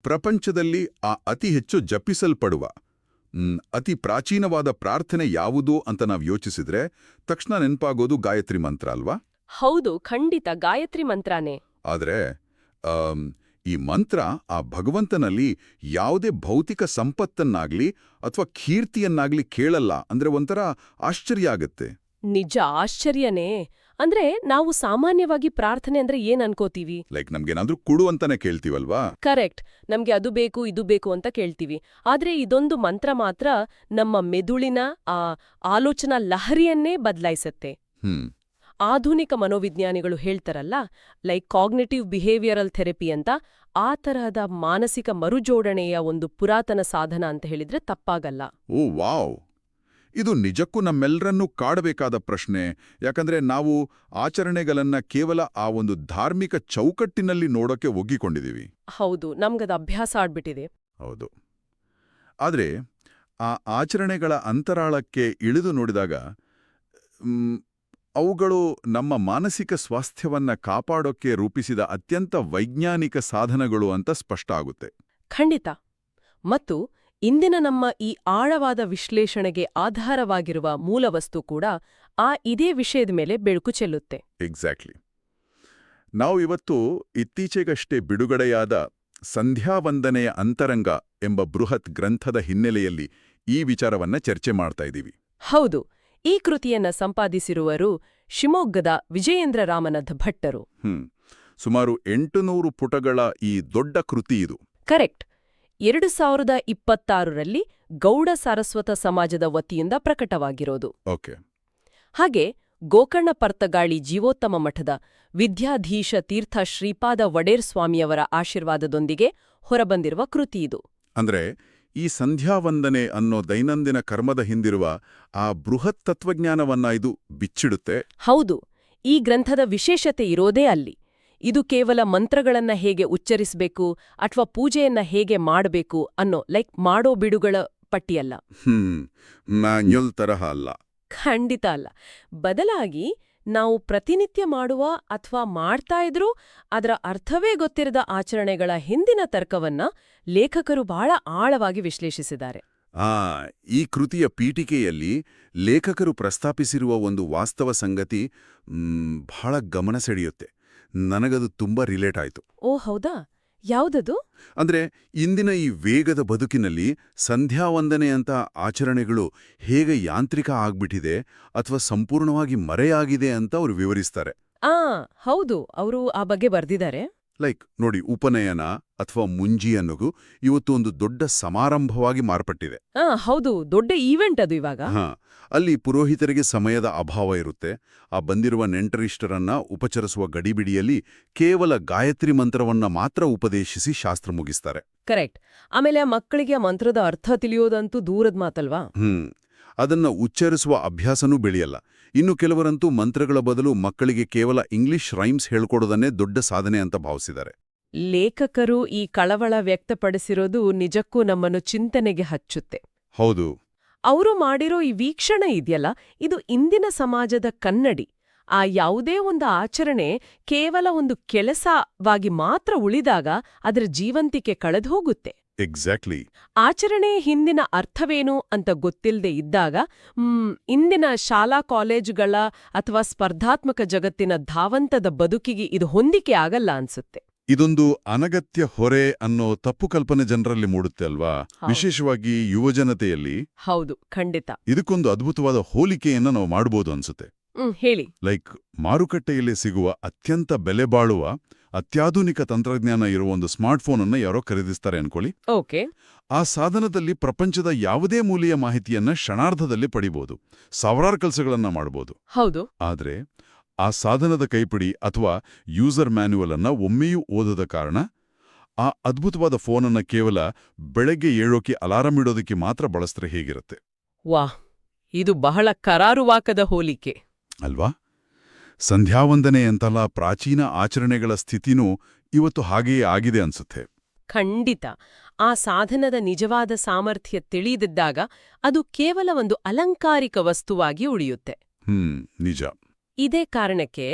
ಪ್ರಪಂಚದಲ್ಲಿ ಅತಿ ಹೆಚ್ಚು ಜಪಿಸಲ್ಪಡುವ ಅತಿ ಪ್ರಾಚೀನವಾದ ಪ್ರಾರ್ಥನೆ ಯಾವುದು ಅಂತ ನಾವು ಯೋಚಿಸಿದ್ರೆ ತಕ್ಷಣ ನೆನಪಾಗೋದು ಗಾಯತ್ರಿ ಮಂತ್ರ ಅಲ್ವಾ? ಹೌದು, ಖಂಡಿತ ಗಾಯತ್ರಿ ಮಂತ್ರನೇ. ಆದರೆ ಈ ಮಂತ್ರ ಆ ಭಗವಂತನಲ್ಲಿ ಯಾವುದೇ ಭೌತಿಕ ಸಂಪತ್ತನ್ನಾಗ್ಲಿ ಅಥವಾ ಕೀರ್ತಿಯನ್ನಾಗ್ಲಿ ಕೇಳಲ್ಲ ಅಂದ್ರೆ ಒಂಥರ ಆಶ್ಚರ್ಯ ಆಗತ್ತೆ. ನಿಜ, ಆಶ್ಚರ್ಯನೇ. ಅಂದ್ರೆ ನಾವು ಸಾಮಾನ್ಯವಾಗಿ ಪ್ರಾರ್ಥನೆ ಅಂದ್ರೆ ಏನ್ ಅನ್ಕೋತೀವಿ? ಲೈಕ್ ನಮ್ಗೇನಾದ್ರೂ ಕೊಡು ಅಂತಾನೆ ಕೇಳ್ತೀವಲ್ವಾ? ಕರೆಕ್ಟ್, ನಮ್ಗೆ ಅದು ಬೇಕು ಇದು ಬೇಕು ಅಂತ ಕೇಳ್ತೀವಿ. ಆದ್ರೆ ಇದೊಂದು ಮಂತ್ರ ಮಾತ್ರ ನಮ್ಮ ಮೆದುಳಿನ ಆ ಆಲೋಚನಾ ಲಹರಿಯನ್ನೇ ಬದಲಾಯಿಸತ್ತೆ. ಆಧುನಿಕ ಮನೋವಿಜ್ಞಾನಿಗಳು ಹೇಳ್ತಾರಲ್ಲ, ಲೈಕ್ ಕಾಗ್ನಿಟಿವ್ ಬಿಹೇವಿಯರಲ್ ಥೆರಪಿ ಅಂತ, ಆ ತರಹದ ಮಾನಸಿಕ ಮರುಜೋಡಣೆಯ ಒಂದು ಪುರಾತನ ಸಾಧನ ಅಂತ ಹೇಳಿದ್ರೆ ತಪ್ಪಾಗಲ್ಲ. ಓ ವಾವ್! ಇದು ನಿಜಕ್ಕೂ ನಮ್ಮೆಲ್ಲರನ್ನೂ ಕಾಡಬೇಕಾದ ಪ್ರಶ್ನೆ. ಯಾಕಂದ್ರೆ ನಾವು ಆಚರಣೆಗಳನ್ನ ಕೇವಲ ಆ ಒಂದು ಧಾರ್ಮಿಕ ಚೌಕಟ್ಟಿನಲ್ಲಿ ನೋಡೋಕೆ ಒಗ್ಗಿಕೊಂಡಿದೀವಿ. ಹೌದು, ನಮ್ಗದ ಅಭ್ಯಾಸ ಆಗ್ಬಿಟ್ಟಿದೆ. ಹೌದು. ಆದ್ರೆ ಆ ಆಚರಣೆಗಳ ಅಂತರಾಳಕ್ಕೆ ಇಳಿದು ನೋಡಿದಾಗ ಅವುಗಳು ನಮ್ಮ ಮಾನಸಿಕ ಸ್ವಾಸ್ಥ್ಯವನ್ನ ಕಾಪಾಡೋಕೆ ರೂಪಿಸಿದ ಅತ್ಯಂತ ವೈಜ್ಞಾನಿಕ ಸಾಧನಗಳು ಅಂತ ಸ್ಪಷ್ಟ ಆಗುತ್ತೆ. ಖಂಡಿತ. ಮತ್ತು ಇಂದಿನ ನಮ್ಮ ಈ ಆಳವಾದ ವಿಶ್ಲೇಷಣೆಗೆ ಆಧಾರವಾಗಿರುವ ಮೂಲವಸ್ತು ಕೂಡ ಇದೇ ವಿಷಯದ ಮೇಲೆ ಬೆಳಕು ಚೆಲ್ಲುತ್ತೆ. ಎಕ್ಸಾಕ್ಟ್ಲಿ. ನಾವು ಇವತ್ತು ಇತ್ತೀಚೆಗಷ್ಟೇ ಬಿಡುಗಡೆಯಾದ ಸಂಧ್ಯಾವಂದನೆಯ ಅಂತರಂಗ ಎಂಬ ಬೃಹತ್ ಗ್ರಂಥದ ಹಿನ್ನೆಲೆಯಲ್ಲಿ ಈ ವಿಚಾರವನ್ನ ಚರ್ಚೆ ಮಾಡ್ತಾ ಇದ್ದೀವಿ. ಹೌದು, ಈ ಕೃತಿಯನ್ನ ಸಂಪಾದಿಸಿರುವರು ಶಿವಮೊಗ್ಗದ ವಿಜಯೇಂದ್ರ ರಾಮನಾಥ ಭಟ್ಟರು. ಸುಮಾರು 800 ಪುಟಗಳ ಈ ದೊಡ್ಡ ಕೃತಿ ಇದು. ಕರೆಕ್ಟ್. 2026ರಲ್ಲಿ ಗೌಡ ಸಾರಸ್ವತ ಸಮಾಜದ ವತಿಯಿಂದ ಪ್ರಕಟವಾಗಿರೋದು. ಓಕೆ. ಹಾಗೆ ಗೋಕರ್ಣ ಪರ್ತಗಾಳಿ ಜೀವೋತ್ತಮ ಮಠದ ವಿದ್ಯಾಧೀಶ ತೀರ್ಥ ಶ್ರೀಪಾದ ವಡೇರ್ ಸ್ವಾಮಿಯವರ ಆಶೀರ್ವಾದದೊಂದಿಗೆ ಹೊರಬಂದಿರುವ ಕೃತಿ ಇದು. ಅಂದ್ರೆ ಈ ಸಂಧ್ಯಾವಂದನೆ ಅನ್ನೋ ದೈನಂದಿನ ಕರ್ಮದ ಹಿಂದಿರುವ ಆ ಬೃಹತ್ ತತ್ವಜ್ಞಾನವನ್ನ ಇದು ಬಿಚ್ಚಿಡುತ್ತೆ. ಹೌದು, ಈ ಗ್ರಂಥದ ವಿಶೇಷತೆ ಇರೋದೇ ಅಲ್ಲಿ. ಇದು ಕೇವಲ ಮಂತ್ರಗಳನ್ನ ಹೇಗೆ ಉಚ್ಚರಿಸಬೇಕು ಅಥವಾ ಪೂಜೆಯನ್ನ ಹೇಗೆ ಮಾಡಬೇಕು ಅನ್ನೋ ಮಾಡೋ ಬಿಡುಗಳ ಪಟ್ಟಿಯಲ್ಲ. ಮ್ಯಾನ್ಯುಯಲ್ ತರಹ ಅಲ್ಲ. ಖಂಡಿತ ಅಲ್ಲ. ಬದಲಾಗಿ ನಾವು ಪ್ರತಿನಿತ್ಯ ಮಾಡುವ ಅಥವಾ ಮಾಡ್ತಾ ಇದ್ರೂ ಅದರ ಅರ್ಥವೇ ಗೊತ್ತಿರದ ಆಚರಣೆಗಳ ಹಿಂದಿನ ತರ್ಕವನ್ನ ಲೇಖಕರು ಬಹಳ ಆಳವಾಗಿ ವಿಶ್ಲೇಷಿಸಿದ್ದಾರೆ. ಈ ಕೃತಿಯ ಪೀಠಿಕೆಯಲ್ಲಿ ಲೇಖಕರು ಪ್ರಸ್ತಾಪಿಸಿರುವ ಒಂದು ವಾಸ್ತವ ಸಂಗತಿ ಬಹಳ ಗಮನ ಸೆಳೆಯುತ್ತೆ. ನನಗದು ತುಂಬಾ ರಿಲೇಟ್ ಆಯ್ತು. ಓ ಹೌದಾ? ಯಾವುದದು? ಅಂದ್ರೆ ಇಂದಿನ ಈ ವೇಗದ ಬದುಕಿನಲ್ಲಿ ಸಂಧ್ಯಾವಂದನೆಯಂಥ ಆಚರಣೆಗಳು ಹೇಗೆ ಯಾಂತ್ರಿಕ ಆಗ್ಬಿಟ್ಟಿದೆ ಅಥವಾ ಸಂಪೂರ್ಣವಾಗಿ ಮರೆಯಾಗಿದೆ ಅಂತ ಅವರು ವಿವರಿಸ್ತಾರೆ. ಹೌದು, ಅವರು ಆ ಬಗ್ಗೆ ಬರ್ದಿದ್ದಾರೆ. ನೋಡಿ, ಉಪನಯನ ಅಥವಾ ಮುಂಜಿ ಅನ್ನೋದು ಇವತ್ತು ಒಂದು ದೊಡ್ಡ ಸಮಾರಂಭವಾಗಿ ಮಾರ್ಪಟ್ಟಿದೆ. ಹೌದು, ದೊಡ್ಡ ಈವೆಂಟ್ ಅದು ಇವಾಗ. ಅಲ್ಲಿ ಪುರೋಹಿತರಿಗೆ ಸಮಯದ ಅಭಾವ ಇರುತ್ತೆ. ಆ ಬಂದಿರುವ ನೆಂಟರಿಷ್ಟರನ್ನ ಉಪಚರಿಸುವ ಗಡಿಬಿಡಿಯಲ್ಲಿ ಕೇವಲ ಗಾಯತ್ರಿ ಮಂತ್ರವನ್ನ ಮಾತ್ರ ಉಪದೇಶಿಸಿ ಶಾಸ್ತ್ರ ಮುಗಿಸ್ತಾರೆ. ಕರೆಕ್ಟ್. ಆಮೇಲೆ ಆ ಮಕ್ಕಳಿಗೆ ಆ ಮಂತ್ರದ ಅರ್ಥ ತಿಳಿಯೋದಂತೂ ದೂರದ ಮಾತಲ್ವಾ? ಅದನ್ನ ಉಚ್ಚರಿಸುವ ಅಭ್ಯಾಸನೂ ಬೆಳೆಯಲ್ಲ. ಇನ್ನು ಕೆಲವರಂತೂ ಮಂತ್ರಗಳ ಬದಲು ಮಕ್ಕಳಿಗೆ ಕೇವಲ ಇಂಗ್ಲಿಷ್ ರೈಮ್ಸ್ ಹೇಳ್ಕೊಡೋದನ್ನೇ ದೊಡ್ಡ ಸಾಧನೆ ಅಂತ ಭಾವಿಸಿದ್ದಾರೆ. ಲೇಖಕರು ಈ ಕಳವಳ ವ್ಯಕ್ತಪಡಿಸಿರೋದು ನಿಜಕ್ಕೂ ನಮ್ಮನ್ನು ಚಿಂತನೆಗೆ ಹಚ್ಚುತ್ತೆ. ಹೌದು. ಅವರು ಮಾಡಿರೋ ಈ ವೀಕ್ಷಣೆ ಇದೆಯಲ್ಲ, ಇದು ಇಂದಿನ ಸಮಾಜದ ಕನ್ನಡಿ. ಯಾವುದೇ ಒಂದು ಆಚರಣೆ ಕೇವಲ ಒಂದು ಕೆಲಸವಾಗಿ ಮಾತ್ರ ಉಳಿದಾಗ ಅದರ ಜೀವಂತಿಕೆ ಕಳೆದು ಹೋಗುತ್ತೆ. ಎಕ್ಸಾಕ್ಟ್ಲಿ. ಆಚರಣೆ ಹಿಂದಿನ ಅರ್ಥವೇನು ಅಂತ ಗೊತ್ತಿಲ್ಲದೆ ಇದ್ದಾಗ ಇಂದಿನ ಶಾಲಾ ಕಾಲೇಜುಗಳ ಅಥವಾ ಸ್ಪರ್ಧಾತ್ಮಕ ಜಗತ್ತಿನ ಧಾವಂತದ ಬದುಕಿಗೆ ಇದು ಹೊಂದಿಕೆ ಆಗಲ್ಲ ಅನ್ಸುತ್ತೆ. ಇದೊಂದು ಅನಗತ್ಯ ಹೊರೆ ಅನ್ನೋ ತಪ್ಪು ಕಲ್ಪನೆ ಜನರಲ್ಲಿ ಮೂಡುತ್ತೆ ಅಲ್ವಾ? ವಿಶೇಷವಾಗಿ ಯುವಜನತೆಯಲ್ಲಿ. ಹೌದು, ಖಂಡಿತ. ಇದಕ್ಕೊಂದು ಅದ್ಭುತವಾದ ಹೋಲಿಕೆಯನ್ನ ನಾವು ಮಾಡಬಹುದು ಅನ್ಸುತ್ತೆ. ಹೇಳಿ. ಮಾರುಕಟ್ಟೆಯಲ್ಲಿ ಸಿಗುವ ಅತ್ಯಂತ ಬೆಲೆ ಬಾಳುವ ಅತ್ಯಾಧುನಿಕ ತಂತ್ರಜ್ಞಾನ ಇರುವ ಒಂದು ಸ್ಮಾರ್ಟ್ಫೋನ್ ಅನ್ನ ಯಾರೋ ಖರೀದಿಸ್ತಾರೆ ಅನ್ಕೊಳ್ಳಿ. ಓಕೆ. ಆ ಸಾಧನದಲ್ಲಿ ಪ್ರಪಂಚದ ಯಾವುದೇ ಮೂಲೆಯ ಮಾಹಿತಿಯನ್ನ ಕ್ಷಣಾರ್ಧದಲ್ಲಿ ಪಡಿಬಹುದು, ಸಾವಿರಾರು ಕೆಲಸಗಳನ್ನ ಮಾಡಬಹುದು. ಹೌದು. ಆದ್ರೆ ಆ ಸಾಧನದ ಕೈಪಿಡಿ ಅಥವಾ ಯೂಸರ್ ಮ್ಯಾನ್ಯುವಲ್ ಅನ್ನ ಒಮ್ಮೆಯೂ ಓದದ ಕಾರಣ ಆ ಅದ್ಭುತವಾದ ಫೋನನ್ನ ಕೇವಲ ಬೆಳಗ್ಗೆ ಏಳೋಕೆ ಅಲಾರಂ ಇಡೋದಕ್ಕೆ ಮಾತ್ರ ಬಳಸಿದ್ರೆ ಹೇಗಿರುತ್ತೆ? ವಾಹ್, ಇದು ಬಹಳ ಕರಾರುವಾಕದ ಹೋಲಿಕೆ ಅಲ್ವಾ? ಸಂಧ್ಯಾವಂದನೆಯಂತಲ್ಲ ಪ್ರಾಚೀನ ಆಚರಣೆಗಳ ಸ್ಥಿತಿನೂ ಇವತ್ತು ಹಾಗೆಯೇ ಆಗಿದೆ ಅನ್ಸುತ್ತೆ. ಖಂಡಿತ. ಆ ಸಾಧನದ ನಿಜವಾದ ಸಾಮರ್ಥ್ಯ ತಿಳಿದಿದ್ದಾಗ ಅದು ಕೇವಲ ಒಂದು ಅಲಂಕಾರಿಕ ವಸ್ತುವಾಗಿ ಉಳಿಯುತ್ತೆ. ನಿಜ. ಇದೇ ಕಾರಣಕ್ಕೆ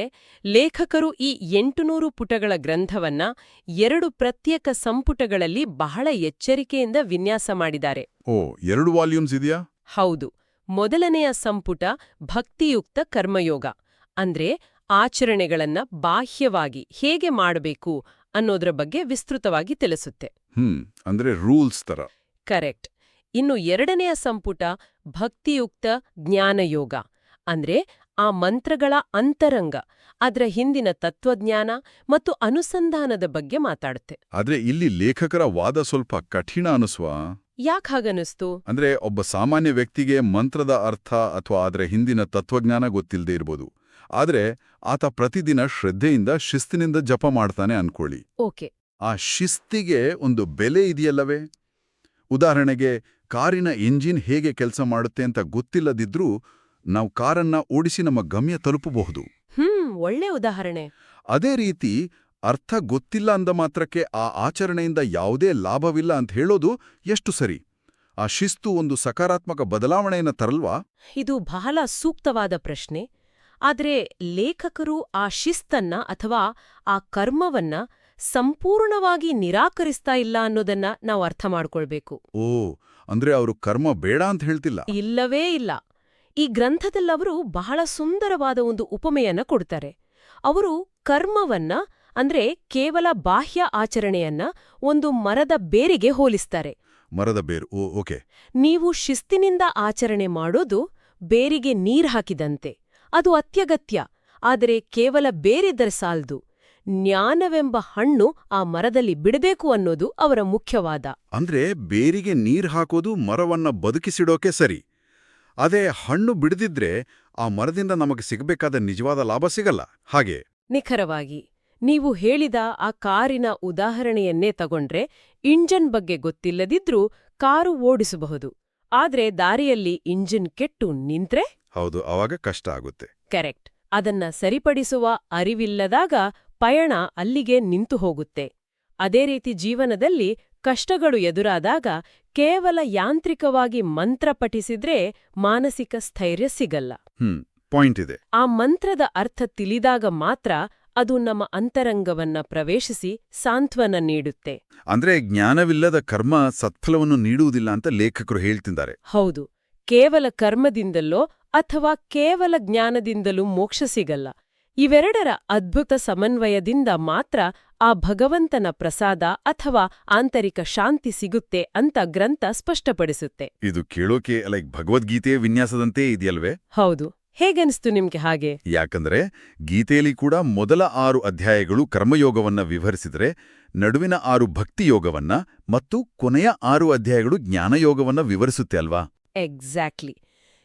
ಲೇಖಕರು ಈ 800 ಪುಟಗಳ ಗ್ರಂಥವನ್ನ 2 ಪ್ರತ್ಯೇಕ ಸಂಪುಟಗಳಲ್ಲಿ ಬಹಳ ಎಚ್ಚರಿಕೆಯಿಂದ ವಿನ್ಯಾಸ ಮಾಡಿದ್ದಾರೆ. ಓ, 2 ವಾಲ್ಯೂಮ್ಸ್ ಇದೆಯಾ? ಹೌದು. ಮೊದಲನೆಯ ಸಂಪುಟ ಭಕ್ತಿಯುಕ್ತ ಕರ್ಮಯೋಗ, ಅಂದ್ರೆ ಆಚರಣೆಗಳನ್ನ ಬಾಹ್ಯವಾಗಿ ಹೇಗೆ ಮಾಡಬೇಕು ಅನ್ನೋದ್ರ ಬಗ್ಗೆ ವಿಸ್ತೃತವಾಗಿ ತಿಳಿಸುತ್ತೆ. ಅಂದ್ರೆ ರೂಲ್ಸ್ ತರ. ಕರೆಕ್ಟ್. ಇನ್ನು ಎರಡನೆಯ ಸಂಪುಟ ಭಕ್ತಿಯುಕ್ತ ಜ್ಞಾನಯೋಗ, ಅಂದ್ರೆ ಆ ಮಂತ್ರಗಳ ಅಂತರಂಗ, ಅದರ ಹಿಂದಿನ ತತ್ವಜ್ಞಾನ ಮತ್ತು ಅನುಸಂಧಾನದ ಬಗ್ಗೆ ಮಾತಾಡುತ್ತೆ. ಆದ್ರೆ ಇಲ್ಲಿ ಲೇಖಕರ ವಾದ ಸ್ವಲ್ಪ ಕಠಿಣ ಅನಿಸ್ವಾ? ಯಾಕ್ ಹಾಗನ್ನಿಸ್ತು? ಅಂದ್ರೆ ಒಬ್ಬ ಸಾಮಾನ್ಯ ವ್ಯಕ್ತಿಗೆ ಮಂತ್ರದ ಅರ್ಥ ಅಥವಾ ಅದರ ಹಿಂದಿನ ತತ್ವಜ್ಞಾನ ಗೊತ್ತಿಲ್ಲದೆ ಇರ್ಬೋದು. ಆದ್ರೆ ಆತ ಪ್ರತಿದಿನ ಶ್ರದ್ಧೆಯಿಂದ ಶಿಸ್ತಿನಿಂದ ಜಪ ಮಾಡ್ತಾನೆ ಅನ್ಕೊಳ್ಳಿ. ಓಕೆ. ಆ ಶಿಸ್ತಿಗೆ ಒಂದು ಬೆಲೆ ಇದೆಯಲ್ಲವೇ? ಉದಾಹರಣೆಗೆ, ಕಾರಿನ ಎಂಜಿನ್ ಹೇಗೆ ಕೆಲಸ ಮಾಡುತ್ತೆ ಅಂತ ಗೊತ್ತಿಲ್ಲದಿದ್ರೂ ನಾವು ಕಾರನ್ನ ಓಡಿಸಿ ನಮ್ಮ ಗಮ್ಯ ತಲುಪಬಹುದು. ಒಳ್ಳೆ ಉದಾಹರಣೆ. ಅದೇ ರೀತಿ ಅರ್ಥ ಗೊತ್ತಿಲ್ಲ ಅಂದ ಮಾತ್ರಕ್ಕೆ ಆ ಆಚರಣೆಯಿಂದ ಯಾವುದೇ ಲಾಭವಿಲ್ಲ ಅಂತ ಹೇಳೋದು ಎಷ್ಟು ಸರಿ? ಆ ಶಿಸ್ತು ಒಂದು ಸಕಾರಾತ್ಮಕ ಬದಲಾವಣೆಯನ್ನ ತರಲ್ವಾ? ಇದು ಬಹಳ ಸೂಕ್ತವಾದ ಪ್ರಶ್ನೆ. ಆದ್ರೆ ಲೇಖಕರು ಆ ಶಿಸ್ತನ್ನ ಅಥವಾ ಆ ಕರ್ಮವನ್ನ ಸಂಪೂರ್ಣವಾಗಿ ನಿರಾಕರಿಸ್ತಾ ಇಲ್ಲ ಅನ್ನೋದನ್ನ ನಾವು ಅರ್ಥ ಮಾಡ್ಕೊಳ್ಬೇಕು. ಓ, ಅಂದ್ರೆ ಅವರು ಕರ್ಮ ಬೇಡ ಅಂತ ಹೇಳ್ತಿಲ್ಲ? ಇಲ್ಲವೇ ಇಲ್ಲ. ಈ ಗ್ರಂಥದಲ್ಲವರು ಬಹಳ ಸುಂದರವಾದ ಒಂದು ಉಪಮೆಯನ್ನ ಕೊಡ್ತಾರೆ. ಅವರು ಕರ್ಮವನ್ನ, ಅಂದ್ರೆ ಕೇವಲ ಬಾಹ್ಯ ಆಚರಣೆಯನ್ನ, ಒಂದು ಮರದ ಬೇರಿಗೆ ಹೋಲಿಸ್ತಾರೆ. ಮರದ ಬೇರು. ಓಕೆ. ನೀವು ಶಿಸ್ತಿನಿಂದ ಆಚರಣೆ ಮಾಡೋದು ಬೇರಿಗೆ ನೀರ್ ಹಾಕಿದಂತೆ. ಅದು ಅತ್ಯಗತ್ಯ. ಆದರೆ ಕೇವಲ ಬೇರಿದ್ದರೆ ಸಾಲ್ದು. ಜ್ಞಾನವೆಂಬ ಹಣ್ಣು ಆ ಮರದಲ್ಲಿ ಬಿಡಬೇಕು ಅನ್ನೋದು ಅವರ ಮುಖ್ಯವಾದ. ಅಂದ್ರೆ ಬೇರಿಗೆ ನೀರ್ ಹಾಕೋದು ಮರವನ್ನ ಬದುಕಿಸಿಡೋಕೆ ಸರಿ. ಅದೇ ಹಣ್ಣು ಬಿಡದಿದ್ರೆ ಆ ಮರದಿಂದ ನಮಗೆ ಸಿಗಬೇಕಾದ ನಿಜವಾದ ಲಾಭ ಸಿಗಲ್ಲ. ಹಾಗೆ ನಿಖರವಾಗಿ. ನೀವು ಹೇಳಿದ ಆ ಕಾರಿನ ಉದಾಹರಣೆಯನ್ನೇ ತಗೊಂಡ್ರೆ, ಇಂಜನ್ ಬಗ್ಗೆ ಗೊತ್ತಿಲ್ಲದಿದ್ರೂ ಕಾರು ಓಡಿಸಬಹುದು. ಆದ್ರೆ ದಾರಿಯಲ್ಲಿ ಇಂಜಿನ್ ಕೆಟ್ಟು ನಿಂತ್ರೆ? ಹೌದು, ಆವಾಗ ಕಷ್ಟ ಆಗುತ್ತೆ. ಕರೆಕ್ಟ್. ಅದನ್ನ ಸರಿಪಡಿಸುವ ಅರಿವಿಲ್ಲದಾಗ ಪಯಣ ಅಲ್ಲಿಗೆ ನಿಂತು ಹೋಗುತ್ತೆ. ಅದೇ ರೀತಿ ಜೀವನದಲ್ಲಿ ಕಷ್ಟಗಳು ಎದುರಾದಾಗ ಕೇವಲ ಯಾಂತ್ರಿಕವಾಗಿ ಮಂತ್ರ ಪಠಿಸಿದ್ರೆ ಮಾನಸಿಕ ಸ್ಥೈರ್ಯ ಸಿಗಲ್ಲ. ಪಾಯಿಂಟ್ ಇದೆ. ಆ ಮಂತ್ರದ ಅರ್ಥ ತಿಳಿದಾಗ ಮಾತ್ರ ಅದು ನಮ್ಮ ಅಂತರಂಗವನ್ನ ಪ್ರವೇಶಿಸಿ ಸಾಂತ್ವನ ನೀಡುತ್ತೆ. ಅಂದ್ರೆ ಜ್ಞಾನವಿಲ್ಲದ ಕರ್ಮ ಸತ್ಫಲವನ್ನು ನೀಡುವುದಿಲ್ಲ ಅಂತ ಲೇಖಕರು ಹೇಳ್ತಿದ್ದಾರೆ. ಹೌದು. ಕೇವಲ ಕರ್ಮದಿಂದಲೋ ಅಥವಾ ಕೇವಲ ಜ್ಞಾನದಿಂದಲೂ ಮೋಕ್ಷ ಸಿಗಲ್ಲ. ಇವೆರಡರ ಅದ್ಭುತ ಸಮನ್ವಯದಿಂದ ಮಾತ್ರ ಆ ಭಗವಂತನ ಪ್ರಸಾದ ಅಥವಾ ಆಂತರಿಕ ಶಾಂತಿ ಸಿಗುತ್ತೆ ಅಂತ ಗ್ರಂಥ ಸ್ಪಷ್ಟಪಡಿಸುತ್ತೆ. ಇದು ಕೇಳೋಕೆ ಭಗವದ್ಗೀತೆಯ ವಿನ್ಯಾಸದಂತೆ ಇದೆಯಲ್ವೇ? ಹೌದು. ಹೇಗನ್ನಿಸ್ತು ನಿಮ್ಗೆ ಹಾಗೆ? ಯಾಕಂದ್ರೆ ಗೀತೆಯಲ್ಲಿ ಕೂಡ ಮೊದಲ 6 ಅಧ್ಯಾಯಗಳು ಕರ್ಮಯೋಗವನ್ನ ವಿವರಿಸಿದರೆ, ನಡುವಿನ 6 ಭಕ್ತಿಯೋಗವನ್ನ ಮತ್ತು ಕೊನೆಯ 6 ಅಧ್ಯಾಯಗಳು ಜ್ಞಾನಯೋಗವನ್ನ ವಿವರಿಸುತ್ತೆ ಅಲ್ವಾ? ಎಕ್ಸಾಕ್ಟ್ಲಿ.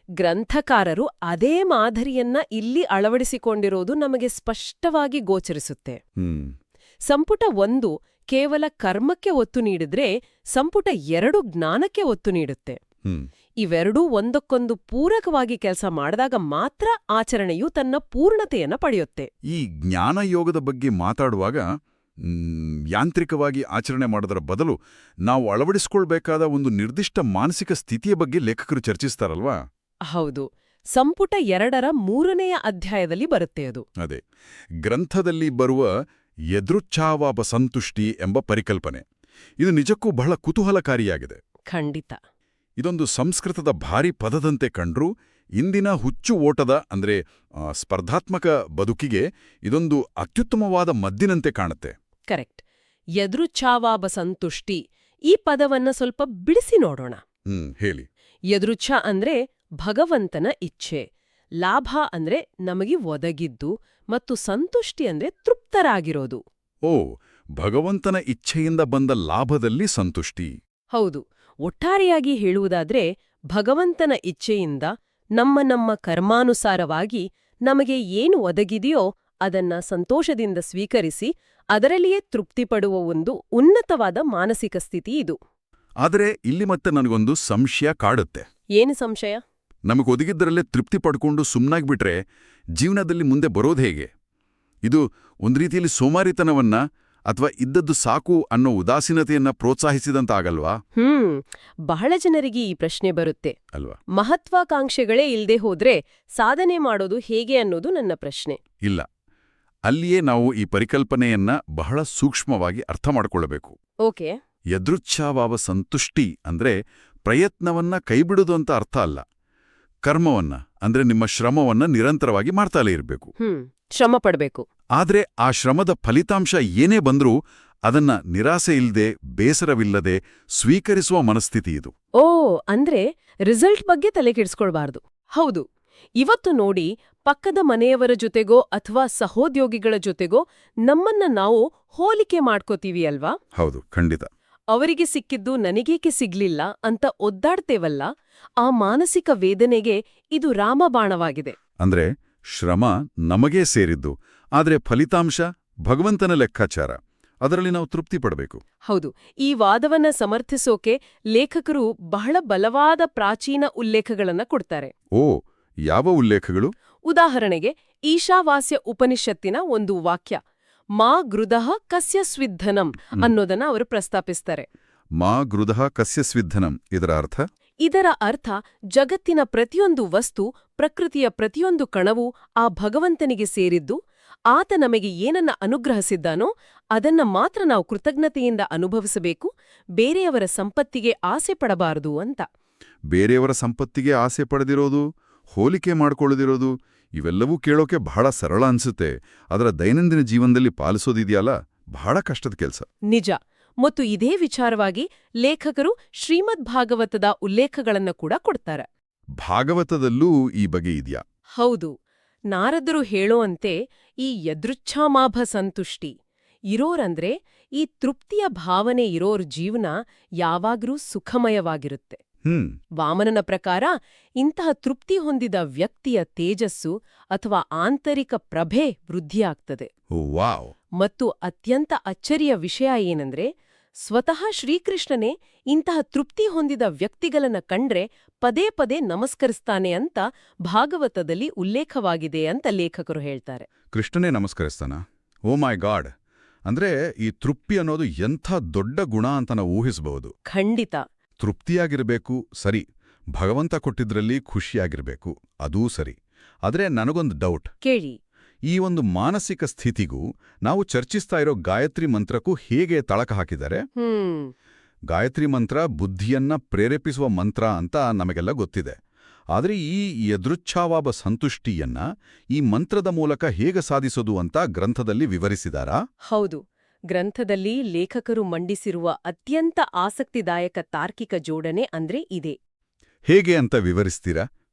ಗ್ರಂಥಕಾರರು ಅದೇ ಮಾದರಿಯನ್ನ ಇಲ್ಲಿ ಅಳವಡಿಸಿಕೊಂಡಿರೋದು ನಮಗೆ ಸ್ಪಷ್ಟವಾಗಿ ಗೋಚರಿಸುತ್ತೆ. ಸಂಪುಟ 1 ಕೇವಲ ಕರ್ಮಕ್ಕೆ ಒತ್ತು ನೀಡಿದ್ರೆ, ಸಂಪುಟ 2 ಜ್ಞಾನಕ್ಕೆ ಒತ್ತು ನೀಡುತ್ತೆ. ಇವೆರಡೂ ಒಂದಕ್ಕೊಂದು ಪೂರಕವಾಗಿ ಕೆಲಸ ಮಾಡಿದಾಗ ಮಾತ್ರ ಆಚರಣೆಯು ತನ್ನ ಪೂರ್ಣತೆಯನ್ನ ಪಡೆಯುತ್ತೆ. ಈ ಜ್ಞಾನಯೋಗದ ಬಗ್ಗೆ ಮಾತಾಡುವಾಗ ಯಾಂತ್ರಿಕವಾಗಿ ಆಚರಣೆ ಮಾಡೋದರ ಬದಲು ನಾವು ಅಳವಡಿಸಿಕೊಳ್ಬೇಕಾದ ಒಂದು ನಿರ್ದಿಷ್ಟ ಮಾನಸಿಕ ಸ್ಥಿತಿಯ ಬಗ್ಗೆ ಲೇಖಕರು ಚರ್ಚಿಸ್ತಾರಲ್ವಾ? ಹೌದು. ಸಂಪುಟ 2ರ 3ನೆಯ ಅಧ್ಯಾಯದಲ್ಲಿ ಬರುತ್ತೆ ಅದು. ಅದೇ ಗ್ರಂಥದಲ್ಲಿ ಬರುವ ಯದೃಚ್ಛಾವಾಪ ಸಂತುಷ್ಟಿ ಎಂಬ ಪರಿಕಲ್ಪನೆ. ಇದು ನಿಜಕ್ಕೂ ಬಹಳ ಕುತೂಹಲಕಾರಿಯಾಗಿದೆ. ಖಂಡಿತ. ಇದೊಂದು ಸಂಸ್ಕೃತದ ಭಾರಿ ಪದದಂತೆ ಕಂಡ್ರೂ ಇಂದಿನ ಹುಚ್ಚು ಓಟದ ಅಂದ್ರೆ ಸ್ಪರ್ಧಾತ್ಮಕ ಬದುಕಿಗೆ ಇದೊಂದು ಅತ್ಯುತ್ತಮವಾದ ಮದ್ದಿನಂತೆ ಕಾಣುತ್ತೆ. ಕರೆಕ್ಟ್. ಯದೃಚ್ಛಾವಾಪ ಸಂತುಷ್ಟಿ ಈ ಪದವನ್ನ ಸ್ವಲ್ಪ ಬಿಡಿಸಿ ನೋಡೋಣ. ಹೇಳಿ. ಯದೃಚ್ಛ ಅಂದ್ರೆ ಭಗವಂತನ ಇಚ್ಛೆ, ಲಾಭ ಅಂದ್ರೆ ನಮಗೆ ಒದಗಿದ್ದು, ಮತ್ತು ಸಂತುಷ್ಟಿ ಅಂದ್ರೆ ತೃಪ್ತರಾಗಿರೋದು. ಓ, ಭಗವಂತನ ಇಚ್ಛೆಯಿಂದ ಬಂದ ಲಾಭದಲ್ಲಿ ಸಂತುಷ್ಟಿ. ಹೌದು. ಒಟ್ಟಾರೆಯಾಗಿ ಹೇಳುವುದಾದ್ರೆ, ಭಗವಂತನ ಇಚ್ಛೆಯಿಂದ ನಮ್ಮ ಕರ್ಮಾನುಸಾರವಾಗಿ ನಮಗೆ ಏನು ಒದಗಿದೆಯೋ ಅದನ್ನ ಸಂತೋಷದಿಂದ ಸ್ವೀಕರಿಸಿ ಅದರಲ್ಲಿಯೇ ತೃಪ್ತಿಪಡುವ ಒಂದು ಉನ್ನತವಾದ ಮಾನಸಿಕ ಸ್ಥಿತಿ ಇದು. ಆದರೆ ಇಲ್ಲಿ ಮತ್ತೆ ನನಗೊಂದು ಸಂಶಯ ಕಾಡುತ್ತೆ. ಏನು ಸಂಶಯ? ನಮಗೊದಗಿದ್ದರಲ್ಲೇ ತೃಪ್ತಿ ಪಡ್ಕೊಂಡು ಸುಮ್ಮನಾಗ್ಬಿಟ್ರೆ ಜೀವನದಲ್ಲಿ ಮುಂದೆ ಬರೋದು ಹೇಗೆ? ಇದು ಒಂದು ರೀತಿಯಲ್ಲಿ ಸೋಮಾರಿತನವನ್ನ ಅಥವಾ ಇದ್ದದ್ದು ಸಾಕು ಅನ್ನೋ ಉದಾಸೀನತೆಯನ್ನ ಪ್ರೋತ್ಸಾಹಿಸಿದಂತಾಗಲ್ವಾ? ಬಹಳ ಜನರಿಗೆ ಈ ಪ್ರಶ್ನೆ ಬರುತ್ತೆ ಅಲ್ವಾ? ಮಹತ್ವಾಕಾಂಕ್ಷೆಗಳೇ ಇಲ್ದೇ ಹೋದ್ರೆ ಸಾಧನೆ ಮಾಡೋದು ಹೇಗೆ ಅನ್ನೋದು ನನ್ನ ಪ್ರಶ್ನೆ. ಇಲ್ಲ. ಅಲ್ಲಿಯೇ ನಾವು ಈ ಪರಿಕಲ್ಪನೆಯನ್ನ ಬಹಳ ಸೂಕ್ಷ್ಮವಾಗಿ ಅರ್ಥ ಮಾಡಿಕೊಳ್ಳಬೇಕು. ಓಕೆ. ಯದೃಚ್ಛಾಭಾವ ಸಂತುಷ್ಟಿ ಅಂದ್ರೆ ಪ್ರಯತ್ನವನ್ನ ಕೈಬಿಡುವುದು ಅಂತ ಅರ್ಥ ಅಲ್ಲ. ಕರ್ಮವನ್ನ ಅಂದ್ರೆ ನಿಮ್ಮ ಶ್ರಮವನ್ನ ನಿರಂತರವಾಗಿ ಮಾಡ್ತಾಲೇ ಇರಬೇಕು. ಶ್ರಮ ಪಡ್ಬೇಕು. ಆದ್ರೆ ಆ ಶ್ರಮದ ಫಲಿತಾಂಶ ಏನೇ ಬಂದ್ರೂ ಅದನ್ನ ನಿರಾಸೆ ಇಲ್ಲದೆ, ಬೇಸರವಿಲ್ಲದೆ ಸ್ವೀಕರಿಸುವ ಮನಸ್ಥಿತಿ ಇದು. ಓ, ಅಂದ್ರೆ ರಿಸಲ್ಟ್ ಬಗ್ಗೆ ತಲೆ ಕೆಡಿಸ್ಕೊಳ್ಬಾರ್ದು. ಹೌದು. ಇವತ್ತು ನೋಡಿ, ಪಕ್ಕದ ಮನೆಯವರ ಜೊತೆಗೋ ಅಥವಾ ಸಹೋದ್ಯೋಗಿಗಳ ಜೊತೆಗೋ ನಮ್ಮನ್ನ ನಾವು ಹೋಲಿಕೆ ಮಾಡ್ಕೋತೀವಿ ಅಲ್ವಾ? ಹೌದು, ಖಂಡಿತ. ಅವರಿಗೆ ಸಿಕ್ಕಿದ್ದು ನನಗೇಕೆ ಸಿಗ್ಲಿಲ್ಲ ಅಂತ ಒದ್ದಾಡ್ತೇವಲ್ಲ, ಆ ಮಾನಸಿಕ ವೇದನೆಗೆ ಇದು ರಾಮಬಾಣವಾಗಿದೆ. ಅಂದ್ರೆ ಶ್ರಮ ನಮಗೇ ಸೇರಿದ್ದು, ಆದ್ರೆ ಫಲಿತಾಂಶ ಭಗವಂತನ ಲೆಕ್ಕಾಚಾರ. ಅದರಲ್ಲಿ ನಾವು ತೃಪ್ತಿ ಪಡಬೇಕು. ಹೌದು. ಈ ವಾದವನ್ನ ಸಮರ್ಥಿಸೋಕೆ ಲೇಖಕರು ಬಹಳ ಬಲವಾದ ಪ್ರಾಚೀನ ಉಲ್ಲೇಖಗಳನ್ನ ಕೊಡ್ತಾರೆ. ಓ, ಯಾವ ಉಲ್ಲೇಖಗಳು? ಉದಾಹರಣೆಗೆ ಈಶಾವಾಸ್ಯ ಉಪನಿಷತ್ತಿನ ಒಂದು ವಾಕ್ಯ, ಮಾ ಗೃದಃ ಕಸ್ಯ ಸ್ವಿದ್ಧನಂ ಅನ್ನೋದನ್ನ ಅವರು ಪ್ರಸ್ತಾಪಿಸ್ತಾರೆ. ಮಾ ಗೃದಃ ಕಸ್ಯ ಸ್ವಿದ್ಧನಂ ಇದರ ಅರ್ಥ? ಇದರ ಅರ್ಥ ಜಗತ್ತಿನ ಪ್ರತಿಯೊಂದು ವಸ್ತು, ಪ್ರಕೃತಿಯ ಪ್ರತಿಯೊಂದು ಕಣವೂ ಆ ಭಗವಂತನಿಗೆ ಸೇರಿದ್ದು, ಆತ ನಮಗೆ ಏನನ್ನ ಅನುಗ್ರಹಿಸಿದ್ದಾನೋ ಅದನ್ನ ಮಾತ್ರ ನಾವು ಕೃತಜ್ಞತೆಯಿಂದ ಅನುಭವಿಸಬೇಕು, ಬೇರೆಯವರ ಸಂಪತ್ತಿಗೆ ಆಸೆ ಪಡಬಾರದು ಅಂತ. ಬೇರೆಯವರ ಸಂಪತ್ತಿಗೆ ಆಸೆ ಪಡೆದಿರೋದು, ಹೋಲಿಕೆ ಮಾಡ್ಕೊಳ್ಳದಿರೋದು, ಇವೆಲ್ಲವೂ ಕೇಳೋಕೆ ಬಹಳ ಸರಳ ಅನ್ಸುತ್ತೆ. ಅದರ ದೈನಂದಿನ ಜೀವನದಲ್ಲಿ ಪಾಲಿಸೋದಿದೆಯಲ್ಲ, ಬಹಳ ಕಷ್ಟದ ಕೆಲಸ. ನಿಜ. ಮತ್ತು ಇದೇ ವಿಚಾರವಾಗಿ ಲೇಖಕರು ಶ್ರೀಮದ್ ಭಾಗವತದ ಉಲ್ಲೇಖಗಳನ್ನ ಕೂಡ ಕೊಡ್ತಾರೆ. ಭಾಗವತದಲ್ಲೂ ಈ ಬಗೆ ಇದೆಯಾ? ಹೌದು. ನಾರದರು ಹೇಳೋಂತೆ ಈ ಯದೃಚ್ಛಾಮಾಭ ಸಂತುಷ್ಟಿ ಇರೋರಂದ್ರೆ ಈ ತೃಪ್ತಿಯ ಭಾವನೆ ಇರೋರ್ ಜೀವನ ಯಾವಾಗ್ಲೂ ಸುಖಮಯವಾಗಿರುತ್ತೆ. ವಾಮನನ ಪ್ರಕಾರ ಇಂತಹ ತೃಪ್ತಿ ಹೊಂದಿದ ವ್ಯಕ್ತಿಯ ತೇಜಸ್ಸು ಅಥವಾ ಆಂತರಿಕ ಪ್ರಭೆ ವೃದ್ಧಿಯಾಗ್ತದೆ. ವಾವ್! ಮತ್ತು ಅತ್ಯಂತ ಅಚ್ಚರಿಯ ವಿಷಯ ಏನಂದ್ರೆ, ಸ್ವತಃ ಶ್ರೀಕೃಷ್ಣನೇ ಇಂತಹ ತೃಪ್ತಿ ಹೊಂದಿದ ವ್ಯಕ್ತಿಗಳನ್ನ ಕಂಡ್ರೆ ಪದೇ ಪದೇ ನಮಸ್ಕರಿಸ್ತಾನೆ ಅಂತ ಭಾಗವತದಲ್ಲಿ ಉಲ್ಲೇಖವಾಗಿದೆ ಅಂತ ಲೇಖಕರು ಹೇಳ್ತಾರೆ. ಕೃಷ್ಣನೇ ನಮಸ್ಕರಿಸ್ತಾನ? ಓ ಮೈ ಗಾಡ್! ಅಂದ್ರೆ ಈ ತೃಪ್ತಿ ಅನ್ನೋದು ಎಂಥ ದೊಡ್ಡ ಗುಣ ಅಂತ ನಾವು ಊಹಿಸಬಹುದು. ಖಂಡಿತ. ತೃಪ್ತಿಯಾಗಿರ್ಬೇಕು ಸರಿ, ಭಗವಂತ ಕೊಟ್ಟಿದ್ರಲ್ಲಿ ಖುಷಿಯಾಗಿರ್ಬೇಕು, ಅದೂ ಸರಿ. ಆದ್ರೆ ನನಗೊಂದು ಡೌಟ್ ಕೇಳಿ. ಈ ಒಂದು ಮಾನಸಿಕ ಸ್ಥಿತಿಗೂ ನಾವು ಚರ್ಚಿಸ್ತಾ ಇರೋ ಗಾಯತ್ರಿ ಮಂತ್ರಕ್ಕೂ ಹೇಗೆ ತಳಕ ಹಾಕಿದ್ದಾರೆ? ಗಾಯತ್ರಿ ಮಂತ್ರ ಬುದ್ಧಿಯನ್ನ ಪ್ರೇರೇಪಿಸುವ ಮಂತ್ರ ಅಂತ ನಮಗೆಲ್ಲ ಗೊತ್ತಿದೆ. ಆದರೆ ಈ ಯದೃಚ್ಛಾವಾಭ ಸಂತುಷ್ಟಿಯನ್ನ ಈ ಮಂತ್ರದ ಮೂಲಕ ಹೇಗೆ ಸಾಧಿಸೋದು ಅಂತ ಗ್ರಂಥದಲ್ಲಿ ವಿವರಿಸಿದಾರಾ? ಹೌದು. ಗ್ರಂಥದಲ್ಲಿ ಲೇಖಕರು ಮಂಡಿಸಿರುವ ಅತ್ಯಂತ ಆಸಕ್ತಿದಾಯಕ ತಾರ್ಕಿಕ ಜೋಡಣೆ ಅಂದ್ರೆ ಇದೆ. ಹೇಗೆ ಅಂತ ವಿವರಿಸ್ತೀರಾ?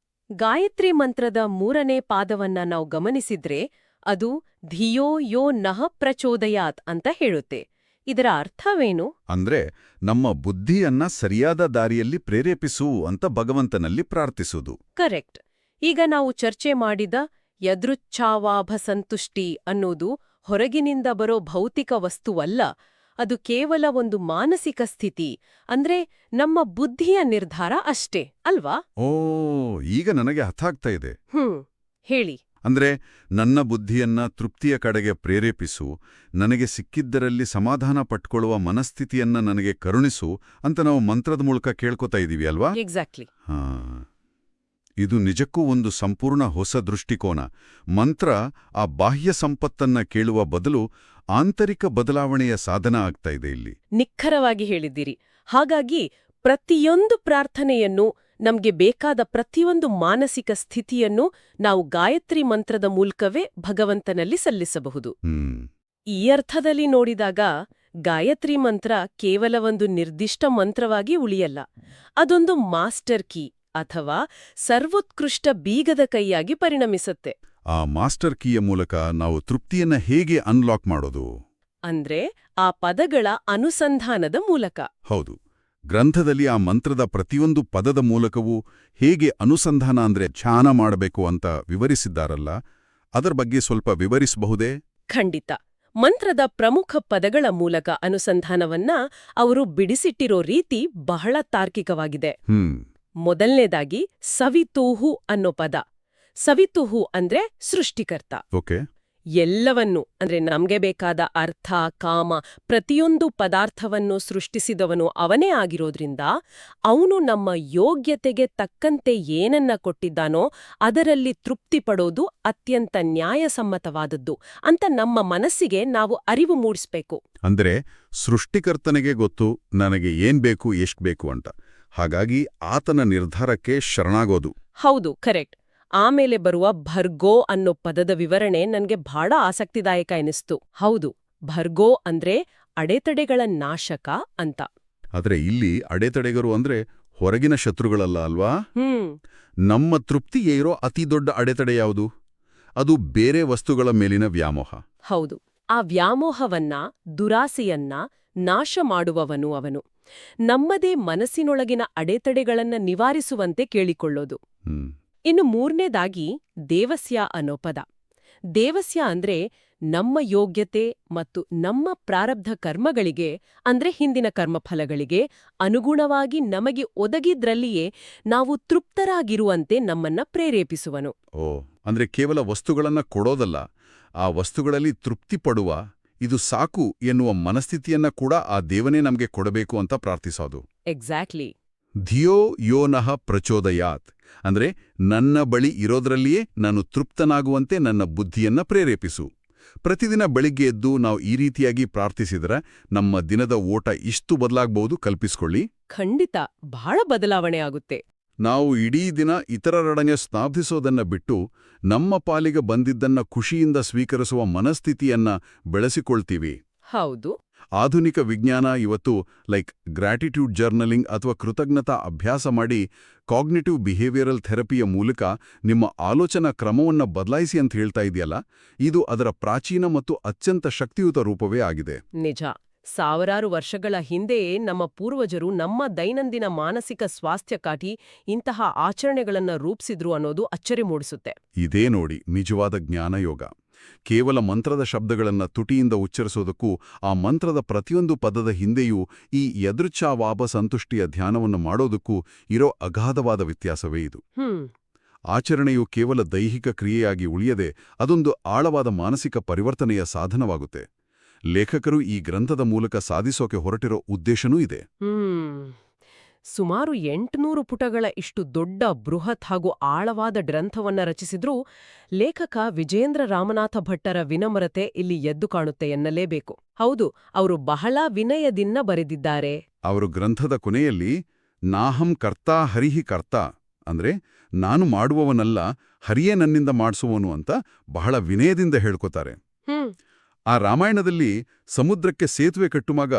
ಗಾಯತ್ರಿ ಮಂತ್ರದ 3ನೇ ಪಾದವನ್ನ ನಾವು ಗಮನಿಸಿದ್ರೆ ಅದು ಧಿಯೋ ಯೋ ನಃ ಪ್ರಚೋದಯಾತ್ ಅಂತ ಹೇಳುತ್ತೆ. ಇದರ ಅರ್ಥವೇನು? ಅಂದ್ರೆ ನಮ್ಮ ಬುದ್ಧಿಯನ್ನ ಸರಿಯಾದ ದಾರಿಯಲ್ಲಿ ಪ್ರೇರೇಪಿಸು ಅಂತ ಭಗವಂತನಲ್ಲಿ ಪ್ರಾರ್ಥಿಸುವುದು. ಕರೆಕ್ಟ್. ಈಗ ನಾವು ಚರ್ಚೆ ಮಾಡಿದ ಯದೃಚ್ಛಾವಾಭ ಸಂತುಷ್ಟಿ ಅನ್ನೋದು ಹೊರಗಿನಿಂದ ಬರೋ ಭೌತಿಕ ವಸ್ತುವಲ್ಲ, ಅದು ಕೇವಲ ಒಂದು ಮಾನಸಿಕ ಸ್ಥಿತಿ, ಅಂದ್ರೆ ನಮ್ಮ ಬುದ್ಧಿಯ ನಿರ್ಧಾರ ಅಷ್ಟೇ ಅಲ್ವಾ? ಓ, ಈಗ ನನಗೆ ಅರ್ಥ ಆಗ್ತಾ ಇದೆ. ಹೇಳಿ. ಅಂದ್ರೆ ನನ್ನ ಬುದ್ಧಿಯನ್ನ ತೃಪ್ತಿಯ ಕಡೆಗೆ ಪ್ರೇರೇಪಿಸು, ನನಗೆ ಸಿಕ್ಕಿದ್ದರಲ್ಲಿ ಸಮಾಧಾನ ಪಟ್ಕೊಳ್ಳುವ ಮನಸ್ಥಿತಿಯನ್ನ ನನಗೆ ಕರುಣಿಸು ಅಂತ ನಾವು ಮಂತ್ರದ ಮೂಲಕ ಕೇಳ್ಕೊತಾ ಇದೀವಿ ಅಲ್ವಾ? ಎಕ್ಸಾಕ್ಟ್ಲಿ. ಇದು ನಿಜಕ್ಕೂ ಒಂದು ಸಂಪೂರ್ಣ ಹೊಸ ದೃಷ್ಟಿಕೋನ. ಮಂತ್ರ ಆ ಬಾಹ್ಯ ಸಂಪತ್ತನ್ನ ಕೇಳುವ ಬದಲು ಆಂತರಿಕ ಬದಲಾವಣೆಯ ಸಾಧನ ಆಗ್ತಾ ಇದೆ ಇಲ್ಲಿ. ನಿಖರವಾಗಿ ಹೇಳಿದ್ದೀರಿ. ಹಾಗಾಗಿ ಪ್ರತಿಯೊಂದು ಪ್ರಾರ್ಥನೆಯನ್ನು, ನಮ್ಗೆ ಬೇಕಾದ ಪ್ರತಿಯೊಂದು ಮಾನಸಿಕ ಸ್ಥಿತಿಯನ್ನು ನಾವು ಗಾಯತ್ರಿ ಮಂತ್ರದ ಮೂಲಕವೇ ಭಗವಂತನಲ್ಲಿ ಸಲ್ಲಿಸಬಹುದು. ಈ ಅರ್ಥದಲ್ಲಿ ನೋಡಿದಾಗ ಗಾಯತ್ರಿ ಮಂತ್ರ ಕೇವಲ ಒಂದು ನಿರ್ದಿಷ್ಟ ಮಂತ್ರವಾಗಿ ಉಳಿಯಲ್ಲ, ಅದೊಂದು ಮಾಸ್ಟರ್ ಕೀ ಅಥವಾ ಸರ್ವೋತ್ಕೃಷ್ಟ ಬೀಗದ ಕೈಯಾಗಿ ಪರಿಣಮಿಸುತ್ತೆ. ಆ ಮಾಸ್ಟರ್ ಕೀಯ ಮೂಲಕ ನಾವು ತೃಪ್ತಿಯನ್ನ ಹೇಗೆ ಅನ್ಲಾಕ್ ಮಾಡೋದು? ಅಂದ್ರೆ ಆ ಪದಗಳ ಅನುಸಂಧಾನದ ಮೂಲಕ. ಹೌದು. ಗ್ರಂಥದಲ್ಲಿ ಆ ಮಂತ್ರದ ಪ್ರತಿಯೊಂದು ಪದದ ಮೂಲಕವೂ ಹೇಗೆ ಅನುಸಂಧಾನ ಅಂದ್ರೆ ಧ್ಯಾನ ಮಾಡಬೇಕು ಅಂತ ವಿವರಿಸಿದ್ದಾರಲ್ಲ, ಅದರ ಬಗ್ಗೆ ಸ್ವಲ್ಪ ವಿವರಿಸಬಹುದೇ? ಖಂಡಿತ. ಮಂತ್ರದ ಪ್ರಮುಖ ಪದಗಳ ಮೂಲಕ ಅನುಸಂಧಾನವನ್ನ ಅವರು ಬಿಡಿಸಿಟ್ಟಿರೋ ರೀತಿ ಬಹಳ ತಾರ್ಕಿಕವಾಗಿದೆ. ಮೊದಲನೇದಾಗಿ ಸವಿತೂಹು ಅನ್ನೋ ಪದ. ಸವಿತುಹು ಅಂದ್ರೆ ಸೃಷ್ಟಿಕರ್ತ. ಓಕೆ. ಎಲ್ಲವನ್ನೂ ಅಂದ್ರೆ ನಮ್ಗೆ ಬೇಕಾದ ಅರ್ಥ, ಕಾಮ, ಪ್ರತಿಯೊಂದು ಪದಾರ್ಥವನ್ನು ಸೃಷ್ಟಿಸಿದವನು ಅವನೇ ಆಗಿರೋದ್ರಿಂದ ಅವನು ನಮ್ಮ ಯೋಗ್ಯತೆಗೆ ತಕ್ಕಂತೆ ಏನನ್ನ ಕೊಟ್ಟಿದ್ದಾನೋ ಅದರಲ್ಲಿ ತೃಪ್ತಿ ಪಡೋದು ಅತ್ಯಂತ ನ್ಯಾಯಸಮ್ಮತವಾದದ್ದು ಅಂತ ನಮ್ಮ ಮನಸ್ಸಿಗೆ ನಾವು ಅರಿವು ಮೂಡಿಸ್ಬೇಕು. ಅಂದ್ರೆ ಸೃಷ್ಟಿಕರ್ತನಿಗೆ ಗೊತ್ತು ನನಗೆ ಏನ್ ಬೇಕು ಎಷ್ಟ್ ಬೇಕು ಅಂತ. ಹಾಗಾಗಿ ಆತನ ನಿರ್ಧಾರಕ್ಕೆ ಶರಣಾಗೋದು. ಹೌದು, ಕರೆಕ್ಟ್. ಆಮೇಲೆ ಬರುವ ಭರ್ಗೋ ಅನ್ನೋ ಪದದ ವಿವರಣೆ ನನ್ಗೆ ಬಹಳ ಆಸಕ್ತಿದಾಯಕ ಎನಿಸ್ತು. ಹೌದು, ಭರ್ಗೋ ಅಂದ್ರೆ ಅಡೆತಡೆಗಳ ನಾಶಕ ಅಂತ. ಆದ್ರೆ ಇಲ್ಲಿ ಅಡೆತಡೆಗರು ಅಂದ್ರೆ ಹೊರಗಿನ ಶತ್ರುಗಳಲ್ಲ ಅಲ್ವಾ? ನಮ್ಮ ತೃಪ್ತಿಗೆ ಇರೋ ಅತಿ ದೊಡ್ಡ ಅಡೆತಡೆ ಯಾವುದು? ಅದು ಬೇರೆ ವಸ್ತುಗಳ ಮೇಲಿನ ವ್ಯಾಮೋಹ. ಹೌದು, ಆ ವ್ಯಾಮೋಹವನ್ನ, ದುರಾಸೆಯನ್ನ ನಾಶ ಮಾಡುವವನು ಅವನು. ನಮ್ಮದೇ ಮನಸ್ಸಿನೊಳಗಿನ ಅಡೆತಡೆಗಳನ್ನ ನಿವಾರಿಸುವಂತೆ ಕೇಳಿಕೊಳ್ಳೋದು. ಇನ್ನು ಮೂರನೇದಾಗಿ ದೇವಸ್ಯ ಅನ್ನೋ ಪದ. ದೇವಸ್ಯ ಅಂದ್ರೆ ನಮ್ಮ ಯೋಗ್ಯತೆ ಮತ್ತು ನಮ್ಮ ಪ್ರಾರಬ್ಧ ಕರ್ಮಗಳಿಗೆ, ಅಂದ್ರೆ ಹಿಂದಿನ ಕರ್ಮಫಲಗಳಿಗೆ ಅನುಗುಣವಾಗಿ ನಮಗೆ ಒದಗಿದ್ರಲ್ಲಿಯೇ ನಾವು ತೃಪ್ತರಾಗಿರುವಂತೆ ನಮ್ಮನ್ನ ಪ್ರೇರೇಪಿಸುವನು. ಅಂದ್ರೆ ಕೇವಲ ವಸ್ತುಗಳನ್ನ ಕೊಡೋದಲ್ಲ, ಆ ವಸ್ತುಗಳಲ್ಲಿ ತೃಪ್ತಿ ಪಡುವ, ಇದು ಸಾಕು ಎನ್ನುವ ಮನಸ್ಥಿತಿಯನ್ನ ಕೂಡ ಆ ದೇವನೇ ನಮಗೆ ಕೊಡಬೇಕು ಅಂತ ಪ್ರಾರ್ಥಿಸೋದು. ಎಕ್ಸಾಕ್ಟ್ಲಿ. ಧಿಯೋ ಯೋ ನಃ ಪ್ರಚೋದಯಾತ್ ಅಂದ್ರೆ ನನ್ನ ಬಳಿ ಇರೋದ್ರಲ್ಲಿಯೇ ನಾನು ತೃಪ್ತನಾಗುವಂತೆ ನನ್ನ ಬುದ್ಧಿಯನ್ನ ಪ್ರೇರೇಪಿಸು. ಪ್ರತಿದಿನ ಬೆಳಿಗ್ಗೆ ಎದ್ದು ನಾವು ಈ ರೀತಿಯಾಗಿ ಪ್ರಾರ್ಥಿಸಿದರೆ ನಮ್ಮ ದಿನದ ಓಟ ಇಷ್ಟು ಬದಲಾಗಬಹುದು. ಕಲ್ಪಿಸ್ಕೊಳ್ಳಿ. ಖಂಡಿತ ಬಹಳ ಬದಲಾವಣೆ ಆಗುತ್ತೆ. ನಾವು ಇಡೀ ದಿನ ಇತರರೊಡನೆ ಸ್ನಾಬ್ಧಿಸೋದನ್ನ ಬಿಟ್ಟು ನಮ್ಮ ಪಾಲಿಗೆ ಬಂದಿದ್ದನ್ನ ಖುಷಿಯಿಂದ ಸ್ವೀಕರಿಸುವ ಮನಸ್ಥಿತಿಯನ್ನ ಬೆಳೆಸಿಕೊಳ್ತೀವಿ. ಹೌದು. ಆಧುನಿಕ ವಿಜ್ಞಾನ ಇವತ್ತು ಗ್ರಾಟಿಟ್ಯೂಡ್ ಜರ್ನಲಿಂಗ್ ಅಥವಾ ಕೃತಜ್ಞತಾ ಅಭ್ಯಾಸ ಮಾಡಿ ಕಾಗ್ನಿಟಿವ್ ಬಿಹೇವಿಯರಲ್ ಥೆರಪಿಯ ಮೂಲಕ ನಿಮ್ಮ ಆಲೋಚನಾ ಕ್ರಮವನ್ನ ಬದಲಾಯಿಸಿ ಅಂತ ಹೇಳ್ತಾ ಇದೆಯಲ್ಲ, ಇದು ಅದರ ಪ್ರಾಚೀನ ಮತ್ತು ಅತ್ಯಂತ ಶಕ್ತಿಯುತ ರೂಪವೇ ಆಗಿದೆ. ನಿಜ. ಸಾವಿರಾರು ವರ್ಷಗಳ ಹಿಂದೆಯೇ ನಮ್ಮ ಪೂರ್ವಜರು ನಮ್ಮ ದೈನಂದಿನ ಮಾನಸಿಕ ಸ್ವಾಸ್ಥ್ಯಕ್ಕಾಗಿ ಇಂತಹ ಆಚರಣೆಗಳನ್ನ ರೂಪಿಸಿದ್ರು ಅನ್ನೋದು ಅಚ್ಚರಿ ಮೂಡಿಸುತ್ತೆ. ಇದೇ ನೋಡಿ ನಿಜವಾದ ಜ್ಞಾನಯೋಗ. ಕೇವಲ ಮಂತ್ರದ ಶಬ್ದಗಳನ್ನ ತುಟಿಯಿಂದ ಉಚ್ಚರಿಸೋದಕ್ಕೂ ಆ ಮಂತ್ರದ ಪ್ರತಿಯೊಂದು ಪದದ ಹಿಂದೆಯೂ ಈ ಯದೃಚ್ಛಾವಾಪ ಸಂತುಷ್ಟಿಯ ಧ್ಯಾನವನ್ನು ಮಾಡೋದಕ್ಕೂ ಇರೋ ಅಗಾಧವಾದ ವ್ಯತ್ಯಾಸವೇ ಇದು. ಆಚರಣೆಯು ಕೇವಲ ದೈಹಿಕ ಕ್ರಿಯೆಯಾಗಿ ಉಳಿಯದೆ ಅದೊಂದು ಆಳವಾದ ಮಾನಸಿಕ ಪರಿವರ್ತನೆಯ ಸಾಧನವಾಗುತ್ತೆ. ಲೇಖಕರು ಈ ಗ್ರಂಥದ ಮೂಲಕ ಸಾಧಿಸೋಕೆ ಹೊರಟಿರೋ ಉದ್ದೇಶನೂ ಇದೆ. ಸುಮಾರು 800 ಪುಟಗಳ ಇಷ್ಟು ದೊಡ್ಡ ಬೃಹತ್ ಹಾಗೂ ಆಳವಾದ ಗ್ರಂಥವನ್ನ ರಚಿಸಿದ್ರೂ ಲೇಖಕ ವಿಜೇಂದ್ರ ರಾಮನಾಥ ಭಟ್ಟರ ವಿನಮ್ರತೆ ಇಲ್ಲಿ ಎದ್ದು ಕಾಣುತ್ತೆ ಎನ್ನಲೇಬೇಕು. ಹೌದು, ಅವರು ಬಹಳ ವಿನಯದಿಂದ ಬರೆದಿದ್ದಾರೆ. ಅವರು ಗ್ರಂಥದ ಕೊನೆಯಲ್ಲಿ ನಾಹಂ ಕರ್ತಾ ಹರಿಹಿ ಕರ್ತಾ ಅಂದ್ರೆ ನಾನು ಮಾಡುವವನಲ್ಲ, ಹರಿಯೇ ನನ್ನಿಂದ ಮಾಡಿಸುವನು ಅಂತ ಬಹಳ ವಿನಯದಿಂದ ಹೇಳ್ಕೊತಾರೆ. ಆ ರಾಮಾಯಣದಲ್ಲಿ ಸಮುದ್ರಕ್ಕೆ ಸೇತುವೆ ಕಟ್ಟುವಾಗ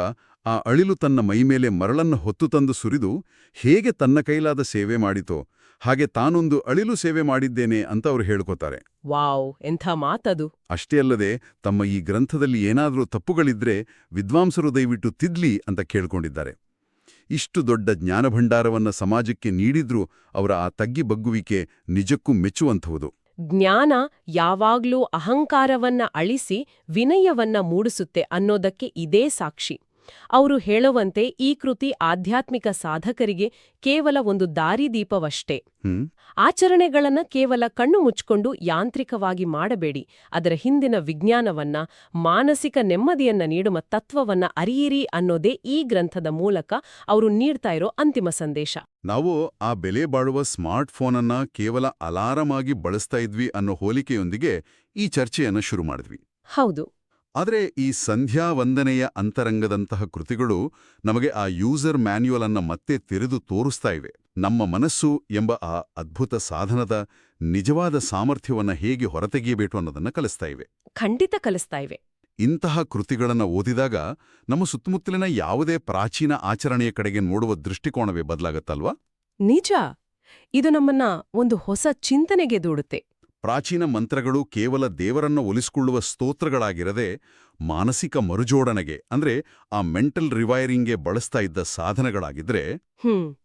ಆ ಅಳಿಲು ತನ್ನ ಮೈಮೇಲೆ ಮರಳನ್ನು ಹೊತ್ತು ತಂದು ಸುರಿದು ಹೇಗೆ ತನ್ನ ಕೈಲಾದ ಸೇವೆ ಮಾಡಿತೋ ಹಾಗೆ ತಾನೊಂದು ಅಳಿಲು ಸೇವೆ ಮಾಡಿದ್ದೇನೆ ಅಂತ ಅವರು ಹೇಳ್ಕೊತಾರೆ. ವಾವ್, ಎಂಥ ಮಾತದು! ಅಷ್ಟೇ ಅಲ್ಲದೆ ತಮ್ಮ ಈ ಗ್ರಂಥದಲ್ಲಿ ಏನಾದರೂ ತಪ್ಪುಗಳಿದ್ರೆ ವಿದ್ವಾಂಸರು ದಯವಿಟ್ಟು ತಿದ್ಲಿ ಅಂತ ಕೇಳ್ಕೊಂಡಿದ್ದಾರೆ. ಇಷ್ಟು ದೊಡ್ಡ ಜ್ಞಾನಭಂಡಾರವನ್ನ ಸಮಾಜಕ್ಕೆ ನೀಡಿದ್ರೂ ಅವರ ಆ ತಗ್ಗಿಬಗ್ಗುವಿಕೆ ನಿಜಕ್ಕೂ ಮೆಚ್ಚುವಂಥವುದು. ಜ್ಞಾನ ಯಾವಾಗ್ಲೂ ಅಹಂಕಾರವನ್ನ ಅಳಿಸಿ ವಿನಯವನ್ನ ಮೂಡಿಸುತ್ತೆ ಅನ್ನೋದಕ್ಕೆ ಇದೇ ಸಾಕ್ಷಿ. ಅವರು ಹೇಳುವಂತೆ ಈ ಕೃತಿ ಆಧ್ಯಾತ್ಮಿಕ ಸಾಧಕರಿಗೆ ಕೇವಲ ಒಂದು ದಾರಿದೀಪವಷ್ಟೇ. ಆಚರಣೆಗಳನ್ನ ಕೇವಲ ಕಣ್ಣು ಮುಚ್ಕೊಂಡು ಯಾಂತ್ರಿಕವಾಗಿ ಮಾಡಬೇಡಿ, ಅದರ ಹಿಂದಿನ ವಿಜ್ಞಾನವನ್ನ, ಮಾನಸಿಕ ನೆಮ್ಮದಿಯನ್ನ ನೀಡುವ ತತ್ವವನ್ನ ಅರಿಯಿರಿ ಅನ್ನೋದೇ ಈ ಗ್ರಂಥದ ಮೂಲಕ ಅವರು ನೀಡ್ತಾ ಇರೋ ಅಂತಿಮ ಸಂದೇಶ. ನಾವು ಆ ಬೆಲೆ ಬಾಳುವ ಸ್ಮಾರ್ಟ್ ಫೋನನ್ನ ಕೇವಲ ಅಲಾರಂ ಆಗಿ ಬಳಸ್ತಾ ಇದ್ವಿ ಅನ್ನೋ ಹೋಲಿಕೆಯೊಂದಿಗೆ ಈ ಚರ್ಚೆಯನ್ನು ಶುರು ಮಾಡಿದ್ವಿ. ಹೌದು. ಆದರೆ ಈ ಸಂಧ್ಯಾ ವಂದನೆಯ ಅಂತರಂಗದಂತಹ ಕೃತಿಗಳು ನಮಗೆ ಆ ಯೂಸರ್ ಮ್ಯಾನ್ಯುಯಲ್ ಅನ್ನ ಮತ್ತೆ ತೆರೆದು ತೋರಿಸ್ತಾ ಇವೆ. ನಮ್ಮ ಮನಸ್ಸು ಎಂಬ ಆ ಅದ್ಭುತ ಸಾಧನದ ನಿಜವಾದ ಸಾಮರ್ಥ್ಯವನ್ನ ಹೇಗೆ ಹೊರತೆಗೆಯಬೇಕು ಅನ್ನೋದನ್ನ ಕಲಿಸ್ತಾ ಇವೆ. ಖಂಡಿತ ಕಲಿಸ್ತಾ ಇವೆ. ಇಂತಹ ಕೃತಿಗಳನ್ನ ಓದಿದಾಗ ನಮ್ಮ ಸುತ್ತಮುತ್ತಲಿನ ಯಾವುದೇ ಪ್ರಾಚೀನ ಆಚರಣೆಯ ಕಡೆಗೆ ನೋಡುವ ದೃಷ್ಟಿಕೋನವೇ ಬದಲಾಗತ್ತಲ್ವಾ? ನಿಜ. ಇದು ನಮ್ಮನ್ನ ಒಂದು ಹೊಸ ಚಿಂತನೆಗೆ ದೂಡುತ್ತೆ. ಪ್ರಾಚೀನ ಮಂತ್ರಗಳು ಕೇವಲ ದೇವರನ್ನ ಒಲಿಸಿಕೊಳ್ಳುವ ಸ್ತೋತ್ರಗಳಾಗಿರದೆ ಮಾನಸಿಕ ಮರುಜೋಡಣೆಗೆ ಅಂದ್ರೆ ಆ ಮೆಂಟಲ್ ರಿವೈರಿಂಗ್ಗೆ ಬಳಸ್ತಾ ಇದ್ದ ಸಾಧನಗಳಾಗಿದ್ರೆ,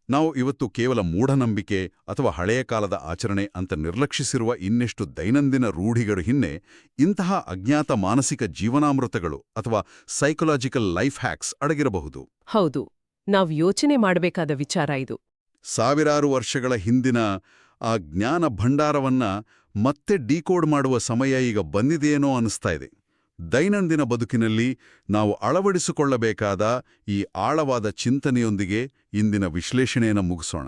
ನಾವು ಇವತ್ತು ಕೇವಲ ಮೂಢನಂಬಿಕೆ ಅಥವಾ ಹಳೆಯ ಕಾಲದ ಆಚರಣೆ ಅಂತ ನಿರ್ಲಕ್ಷಿಸಿರುವ ಇನ್ನೆಷ್ಟು ದೈನಂದಿನ ರೂಢಿಗಳು ಹಿನ್ನೆ ಇಂತಹ ಅಜ್ಞಾತ ಮಾನಸಿಕ ಜೀವನಾಮೃತಗಳು ಅಥವಾ ಸೈಕೊಲಾಜಿಕಲ್ ಲೈಫ್ ಹ್ಯಾಕ್ಸ್ ಅಡಗಿರಬಹುದು. ಹೌದು, ನಾವು ಯೋಚನೆ ಮಾಡಬೇಕಾದ ವಿಚಾರ ಇದು. ಸಾವಿರಾರು ವರ್ಷಗಳ ಹಿಂದಿನ ಆ ಜ್ಞಾನ ಭಂಡಾರವನ್ನ ಮತ್ತೆ ಡಿಕೋಡ್ ಮಾಡುವ ಸಮಯ ಈಗ ಬಂದಿದೆಯೇನೋ ಅನಿಸ್ತಾ ಇದೆ. ದೈನಂದಿನ ಬದುಕಿನಲ್ಲಿ ನಾವು ಅಳವಡಿಸಿಕೊಳ್ಳಬೇಕಾದ ಈ ಆಳವಾದ ಚಿಂತನೆಯೊಂದಿಗೆ ಇಂದಿನ ವಿಶ್ಲೇಷಣೆಯನ್ನು ಮುಗಿಸೋಣ.